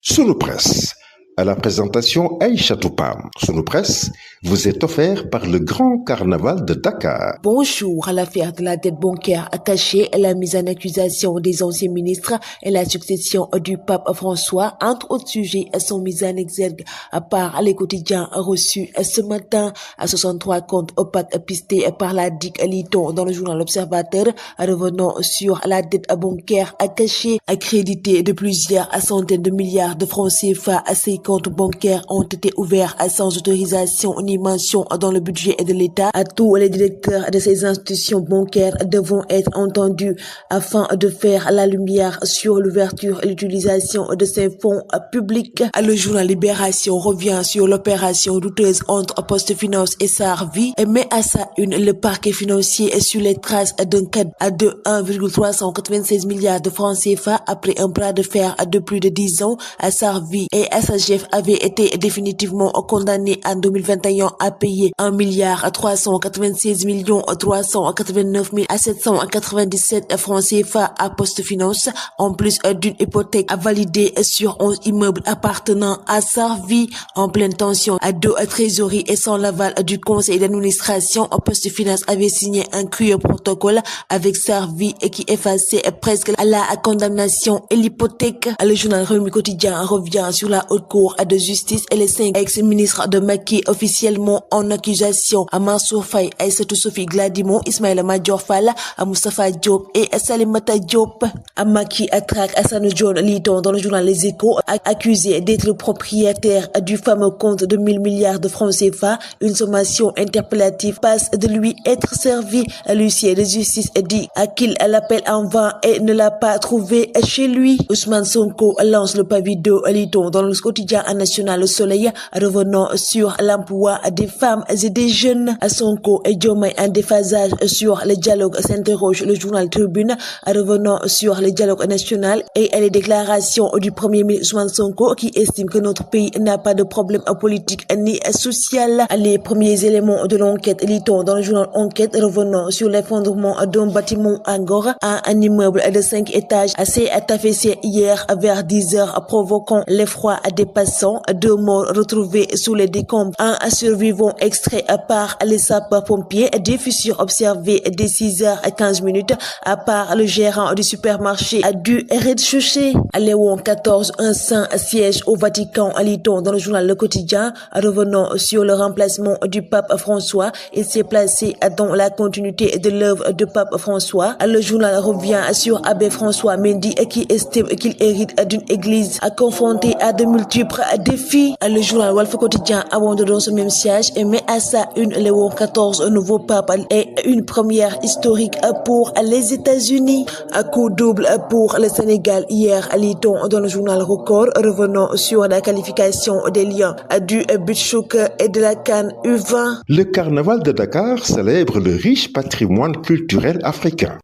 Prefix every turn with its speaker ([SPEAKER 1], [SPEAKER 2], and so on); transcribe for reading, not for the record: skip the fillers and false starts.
[SPEAKER 1] Sunu Presse, à la présentation Aïcha Toupam. Sunu Presse vous est offert par le Grand Carnaval de Dakar.
[SPEAKER 2] Bonjour. À l'affaire de la dette bancaire cachée, la mise en accusation des anciens ministres et la succession du pape François, entre autres sujets, sont mis en exergue par les quotidiens reçus ce matin à 63 comptes opaques pistés par la DIC Liton dans le journal L'Observateur, revenant sur la dette bancaire cachée, accréditée de plusieurs centaines de milliards de francs CFA. Ces comptes bancaires ont été ouverts sans autorisation ni mention dans le budget de l'État. Tous les directeurs de ces institutions bancaires devront être entendus afin de faire la lumière sur l'ouverture et l'utilisation de ces fonds publics. Le journal Libération revient sur l'opération douteuse entre Poste Finance et Sarvi et met à sa une le parquet financier sur les traces d'un cadre de 1,396 milliards de francs CFA après un bras de fer de plus de 10 ans. Sarvi et SAGF avaient été définitivement condamnés en 2021 à payer 1,396 389 797 francs CFA à Poste Finance, en plus d'une hypothèque validée sur 11 immeubles appartenant à Sarvi. En pleine tension à deux trésoreries et sans l'aval du conseil d'administration, Poste Finance avait signé un curieux protocole avec Sarvi et qui effaçait presque la condamnation et l'hypothèque. Le journal Rewmi Quotidien revient sur la haute cour de justice et les 5 ex-ministres de Macky officiellement en accusation: Mansour Faye, Aïssatou Sophie Gladimo, Ismaïla Madior Fall, Moustapha Diop et Salimata Diop. Macky traque Assane John Liton dans le journal Les Échos, accusé d'être le propriétaire du fameux compte de 1000 milliards de francs CFA. Une sommation interpellative passe de lui être servie. L'huissier de justice dit qu'il l'appelle en vain et ne l'a pas trouvé chez lui. Ousmane Sonko lance le pavé de Liton dans le quotidien national Le Soleil, revenant sur l'emploi des femmes et des jeunes. Sonko et Diomaye en déphasage sur le dialogue, s'interroge le journal Tribune, revenant sur le dialogue national et les déclarations du premier ministre Ousmane Sonko qui estime que notre pays n'a pas de problème politique ni social. Les premiers éléments de l'enquête Liton dans le journal Enquête, revenant sur l'effondrement d'un bâtiment à Ngor, un immeuble de 5 étages s'est affaissé hier vers 10h, provoquant l'effroi des passants. 2 morts retrouvés sous les décombres, un survivant extrait par les sapeurs-pompiers, des fissures observées dès 6h15 par le gérant du supermarché du rez-de-chaussée. Léon XIV, un saint, siège au Vatican. Liton dans le journal Le Quotidien, revenant sur le remplacement du pape François. Il s'est placé dans la continuité de l'œuvre de pape François. Le journal revient sur Abbé François Mendy qui estime qu'il hérite d'une église confrontée à de multiples défis. Le journal Walf Quotidien abonde dans ce même siège et met à sa une Léon XIV, nouveau pape, et une première historique pour les États-Unis. Un coup double pour le Sénégal hier à Liton dans le journal Record, revenant sur la qualification des Lions du beach soccer et de la CAN U20.
[SPEAKER 1] Le Carnaval de Dakar célèbre le riche patrimoine culturel africain.